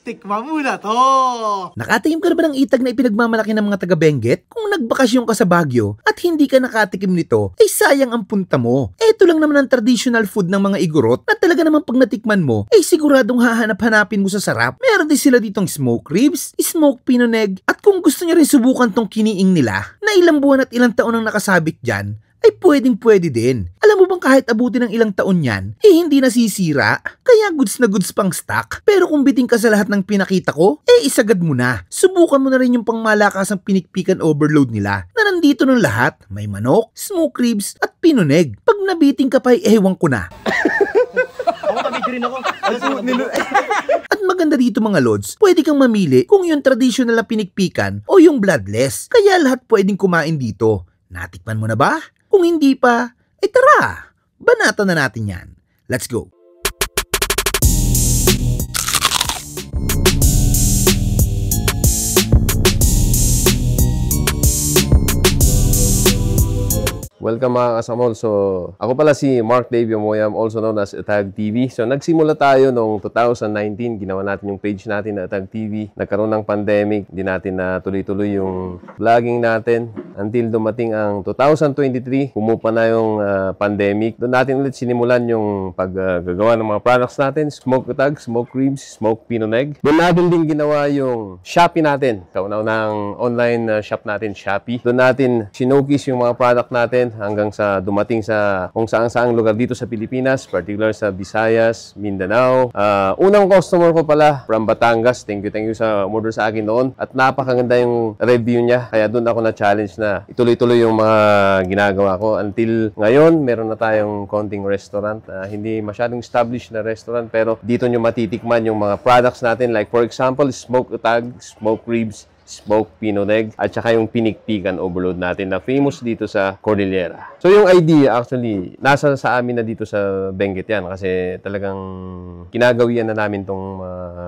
Tikman mo na to! Nakatikim ka na ba ng itag na ipinagmamalaki ng mga taga-Benguet? Kung nagbakasyon ka sa Baguio at hindi ka nakatikim nito, ay sayang ang punta mo. Ito lang naman ang traditional food ng mga Igorot na talaga naman pag natikman mo, ay siguradong hahanap-hanapin mo sa sarap. Meron din sila ditong smoked ribs, smoked pinoneg, at kung gusto nyo rin subukan tong kiniing nila, na ilang buwan at ilang taon ang nakasabit dyan, ay pwedeng-pwede din. Alam mo bang kahit abutin ng ilang taon yan, eh hindi nasisira? Kaya goods na goods pang stock. Pero kung biting ka sa lahat ng pinakita ko, eh isagad mo na. Subukan mo na rin yung pangmalakasang pinikpikan overload nila na nandito ng lahat. May manok, smoke ribs, at pinoneg. Pag nabiting ka pa, ewan ko na. Ako tabig rin ako. At maganda dito mga lods, pwede kang mamili kung yung traditional na pinikpikan o yung bloodless. Kaya lahat pwedeng kumain dito. Natikman mo na ba? Kung hindi pa, ay tara! Banatan na natin yan. Let's go! Welcome mga kasamol. So, ako pala si Mark Dave Yomoyam, also known as Atag TV. So, nagsimula tayo noong 2019. Ginawa natin yung page natin na Atag TV. Nagkaroon ng pandemic. Hindi natin na tuloy-tuloy yung vlogging natin. Until dumating ang 2023, pumupa na yung pandemic. Doon natin ulit sinimulan yung paggagawa ng mga products natin. Smoke Atag, smoke ribs, smoke pinoneg. Doon natin din ginawa yung Shopee natin. Kauna-unang online shop natin, Shopee. Doon natin sinokis yung mga product natin hanggang sa dumating sa kung saan-saang lugar dito sa Pilipinas, particular sa Visayas, Mindanao. Unang customer ko pala from Batangas. Thank you sa umorder sa akin noon. At napakaganda yung review niya. Kaya doon ako na-challenge na ituloy-tuloy yung mga ginagawa ko. Until ngayon, meron na tayong konting restaurant. Hindi masyadong established na restaurant, pero dito nyo matitikman yung mga products natin. Like for example, smoke atag, smoke ribs, smoke pinoneg, at saka yung pinikpikan overload natin na famous dito sa Cordillera. So yung idea actually, nasa sa amin na dito sa Benguet yan kasi talagang kinagawian na namin tong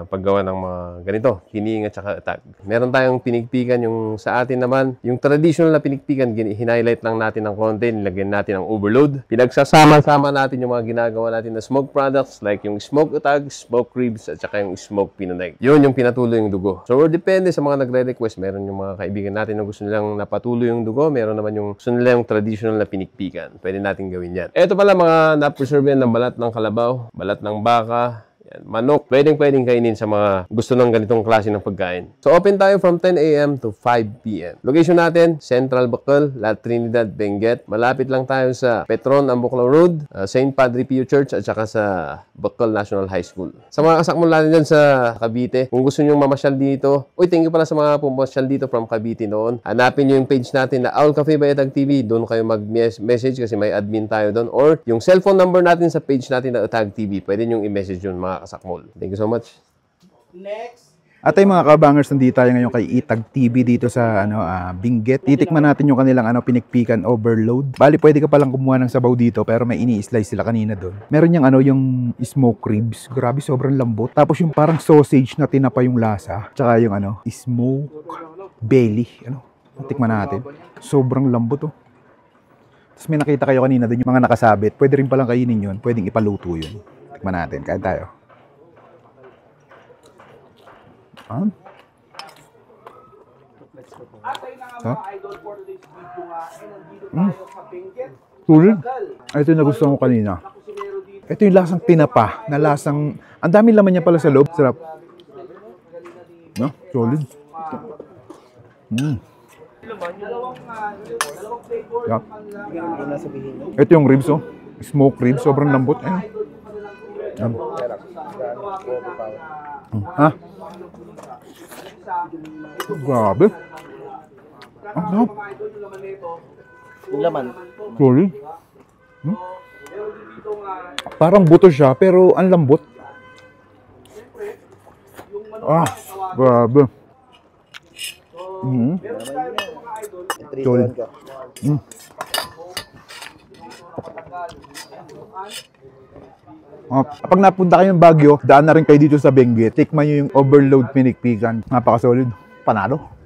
paggawa ng mga ganito, kiniing at saka atag. Meron tayong pinikpikan, yung sa atin naman, yung traditional na pinikpikan, hinighlight lang natin ng konti, nilagyan natin ng overload. Pinagsasama-sama natin yung mga ginagawa natin na smoke products like yung smoke atag, smoke ribs, at saka yung smoke pinoneg. Yun yung pinatuloy yung dugo. So depende sa mga nagre-request. Meron yung mga kaibigan natin na gusto nilang napatuloy yung dugo. Meron naman yung gusto nila yung traditional na pinikpikan. Pwede natin gawin yan. Ito pala mga na-preserve yan ng balat ng kalabaw, balat ng baka, yan, manok. Pwedeng kainin sa mga gusto ng ganitong klase ng pagkain. So, open tayo from 10 a.m. to 5 p.m. Location natin, Central Bacol, La Trinidad, Benguet. Malapit lang tayo sa Petron, Ambuclao Road, St. Padre Pio Church, at saka sa Bacol National High School. Sa mga kasakmol natin dyan sa Cavite, kung gusto nyo mamasyal dito, thank you pala sa mga pumasyal dito from Cavite noon. Hanapin nyo yung page natin na Owl Cafe by Atag TV. Doon kayo mag-message kasi may admin tayo doon. Or yung cellphone number natin sa page natin na Atag TV. Pwede nyo i-message yun mga kasakmol. Thank you so much. Next. At ay mga kabangers, nandito tayo ngayon kay Itag TV dito sa Benguet. Titikman natin yung kanilang pinikpikan overload. Bali, pwede ka palang kumuha ng sabaw dito pero may ini-slice sila kanina doon. Meron yung yung smoke ribs. Grabe, sobrang lambot. Tapos yung parang sausage na tinapa yung lasa. Tsaka yung smoke belly. Tikman natin. Sobrang lambot oh. Tapos may nakita kayo kanina doon yung mga nakasabit. Pwede rin palang kainin yun. Pwedeng ipaluto yun. Tikman natin. Kain tayo. Sulit. Ito yung nagustuhan ko kanina. Ito yung lasang tinapa. Na lasang, ang dami laman niya pala sa loob. Sarap. No? Solid. Yeah. Ito yung ribs oh. Smoke ribs. Sobrang lambot. Grabe. Ang sarap. Yung laman. Solid. Parang buto siya, pero ang lambot. Grabe. Solid. Kapag napunta kayo ng Baguio, daan na rin kayo dito sa Benguet. Tikman nyo yung overload pinikpikan. Napaka-solid. Panalo.